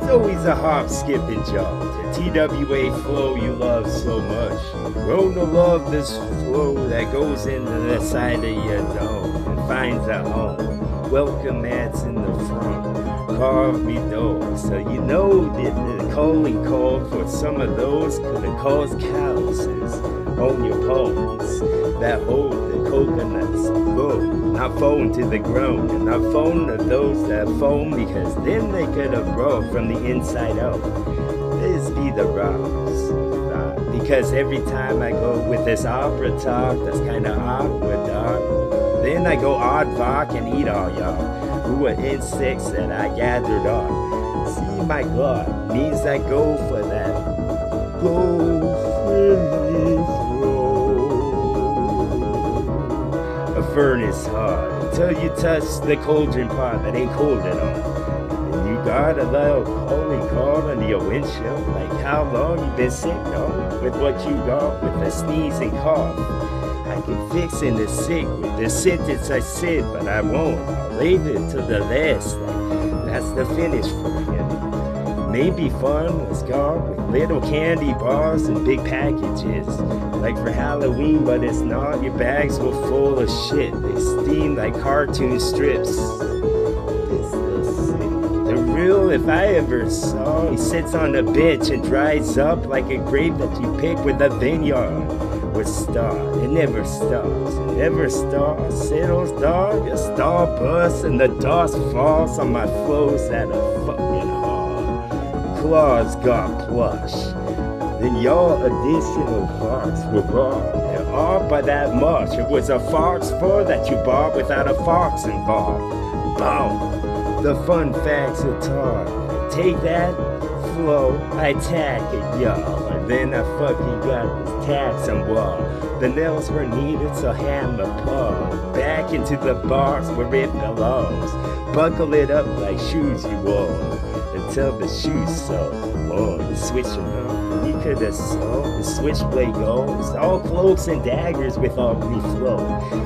always a hop, skip, and jump. The TWA flow you love so much. Grow to love this flow that goes into the side of your dome and finds a home. Welcome mats in the front, carve me doors. So you know that the calling called for some of those could have caused calluses on your palms that hold the coconuts go. Not foam to the ground, and not foam to those that foam, because then they could have broke from the inside out. This be the rocks, because every time I go with this opera talk that's kinda awkward, dog, then I go odd rock and eat all y'all who are insects that I gathered up. See, my God means I go for that. Go a furnace hard until you touch the cauldron part that ain't cold at all. And you got a little holy call under your windshield. Like how long you been sick, dog? With what you got, with a sneeze and cough. I can fix in the sick with the sentence I said, but I won't. I'll leave it to the last. That's the finish for him. Maybe fun was gone with little candy bars and big packages. Like for Halloween, but it's not. Your bags were full of shit. They steam like cartoon strips. It's the real, if I ever saw. He sits on a bench and dries up like a grape that you pick with a vineyard. Would start, it never stops, it never starts. Settles, dog, a star busts and the dust falls on my flows that are fucking hard. Claws got plush. Then y'all additional parts were bought. They're all by that much. It was a fox fur that you bought without a fox involved. Boom! The fun facts are taught. Take that flow, I tack it, y'all. And then I fucking got this tax and wall. The nails were needed, so hammer paw. Back into the box where it belongs. Buckle it up like shoes you wore. Until the shoes so long. Switching up. You could have saw the switchblade goes. All cloaks and daggers with all we flow.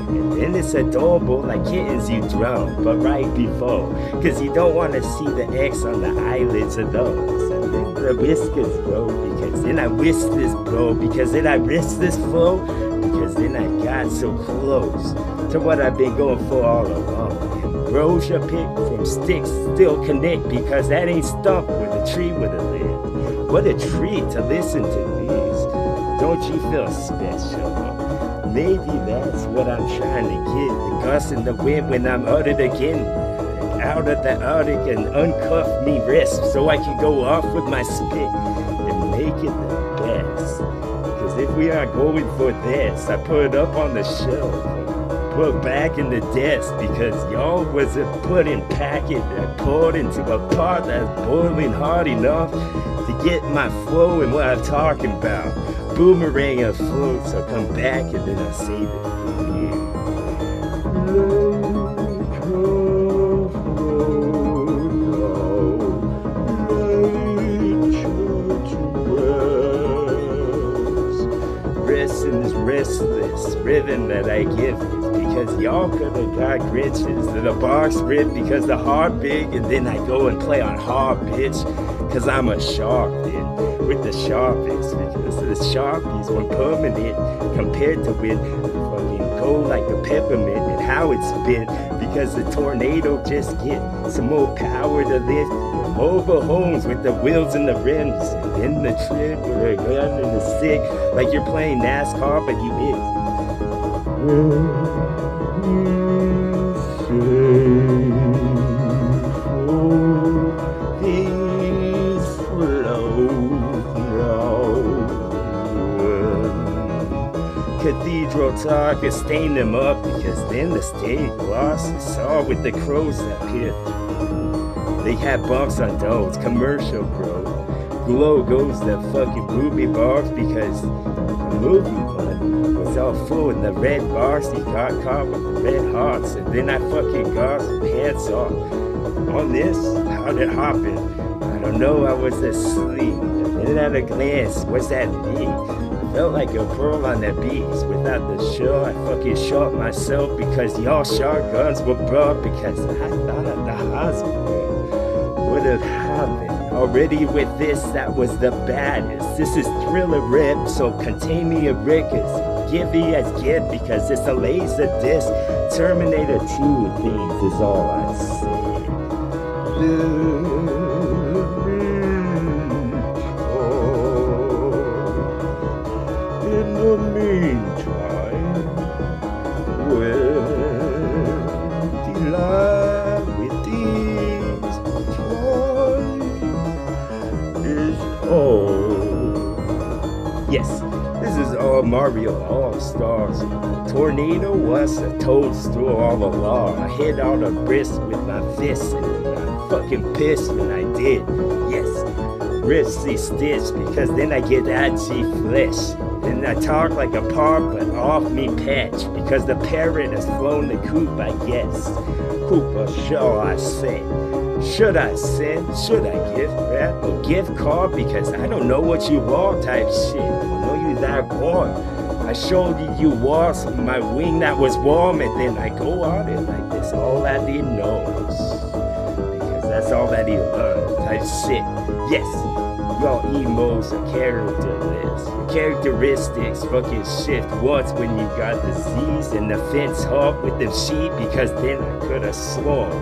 And then it's adorable like kittens you drum. But right before, cause you don't want to see the X on the eyelids of those. And then the whiskers grow, because then I whisk this bro, because then I risk this flow, because then I got so close to what I've been going for all along. And bros you pick from sticks still connect, because that ain't stump where the tree would have lived. What a treat to listen to these. Don't you feel special? Maybe that's what I'm trying to get. The gust and the wind when I'm uttered again. Out of the Arctic and uncuff me wrist so I can go off with my spit and make it the best. Because if we are going for this, I put it up on the shelf, put back in the desk, because y'all wasn't put in packet and poured into a pot that's boiling hard enough to get my flow and what I'm talking about. Boomerang afloat, so come back and then I'll save it for you. Restless rhythm that I give it, because y'all could have got glitches that the box ripped because the heart big, and then I go and play on hard bitch because I'm a shark then with the sharpies, because the sharpies were permanent compared to when fucking go like a peppermint and how it's been, because the tornado just get some more power to lift over homes with the wheels and the rims, and then the trip with a gun and the stick, like you're playing NASCAR, but you is. Cathedral talk and stain them up, because then the state gloss is all with the crows that peer through. They have bumps on those, commercial bro. Glow goes the fucking ruby bars, because the movie one was all full in the red bars. He got caught with the red hearts, and then I fucking got some hands off. On this, how'd it happen? I don't know, I was asleep. And then at a glance, what's that mean? Felt like a pearl on that beach. Without the show, I fucking shot myself, because y'all shotguns were brought, because I thought at the hospital would have happened. I'll already with this, that was the baddest. This is Thriller Rip, so contain me a Rickers. Givey as gift because it's a laser disc. Terminator 2 things is all I say. In the meantime, well, delight with these toys is all. Yes. This is all Mario All-Stars. Tornado was a toadstool all along. I hit all the bricks with my fists and I'm fucking pissed when I did. Yes, risky stitch because then I get itchy flesh. Then I talk like a park but off me patch because the parrot has flown the coop, I guess. Cooper, shall I say? Should I send? Should I gift wrap or gift card? Because I don't know what you want type shit. That warm. I showed you was my wing that was warm, and then I go on it like this. All that he knows, because that's all that he learned. Type shit. Yes, your emos are characterless. Your characteristics fucking shift once when you got disease and the fence hop with them sheep. Because then I could have sworn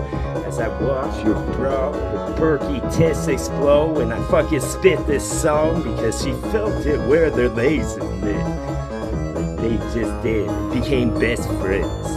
as I watch your bra, your perky tits explode when I fucking spit this song because she felt it where their legs lit. Like they just did, became best friends.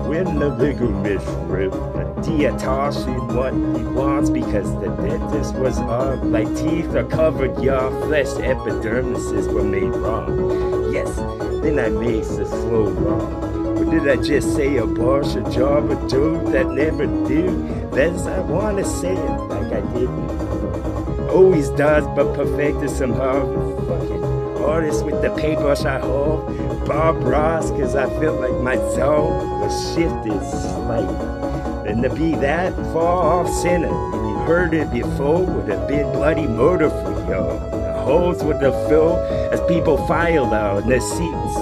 When the ligaments rip, a diatoshi what he wants because the dentist was on. Like teeth are covered, your flesh epidermises were made wrong. Yes, then I made the slow wrong. Did I just say a boss, a job, a dude that never do? That's I wanna say it like I did before. Always does, but perfected somehow. Fucking artist with the paintbrush I hold. Bob Ross, cause I felt like my zone was shifted slightly. And to be that far off center, if you heard it before, would have been bloody murder for y'all. The holes would have filled as people filed out in their seats.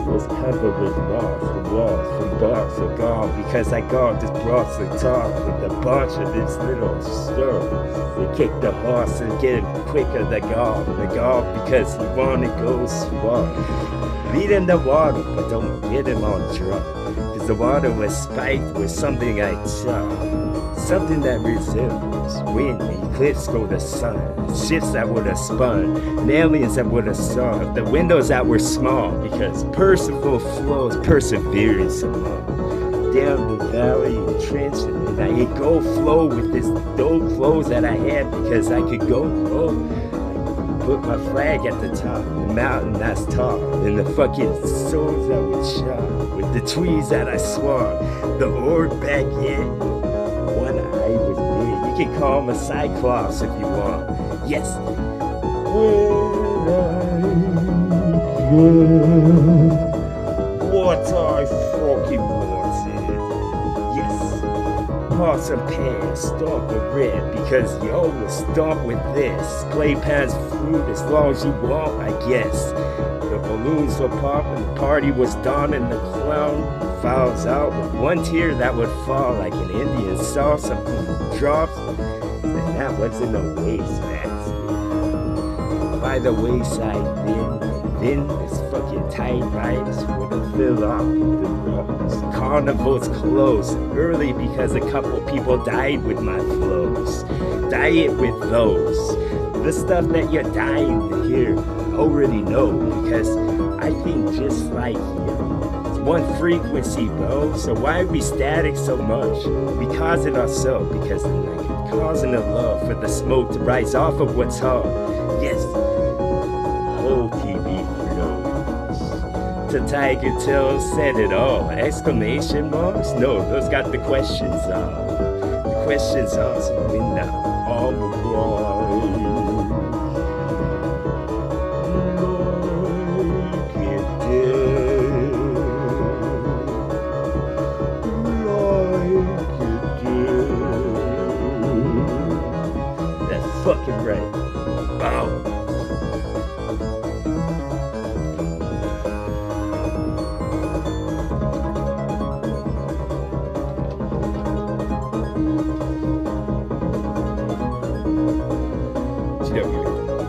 Was covered with walls from bars of gone because I got this brought to talk with a bunch of these little stories. They kick the horse and get him quicker the golf because he wanna go swamp. Beat in the water, but don't get him on drunk. Cause the water was spiked with something I chopped. Something that resembles wind, eclipse go to sun, ships that would have spun, and aliens that would have saw, the windows that were small, because Percival flows perseverance along. Down the valley and trench, and I could go flow with this dope flows that I had because I could go flow. Put my flag at the top, the mountain that's tall, and the fucking souls that would shine, with the trees that I swung, the orb back in. One eye was big. You can call him a cyclops if you want. Yes. What I fucking wanted. Yes. Hearts and pants, stomp with red because yo was stomp with this. Playpans fruit as long as you want, I guess. The balloons were popping, the party was done, and the clown files out with one tear that would fall like an Indian salsa drops, and that was in the wastelands. By the wayside, then this fucking tight rides would have filled up the roads. Carnivals closed early because a couple people died with my flows. Diet with those. The stuff that you're dying to hear, I already know because I think just like you. One frequency, bro. So why are we static so much? We cause it ourselves because like causing the love for the smoke to rise off of what's hard. Yes. Whole TV flows. To Tiger Tail said it all. Exclamation marks? No, those got the questions on. The questions on so we know all the wrong. Fucking right. Wow. TWA.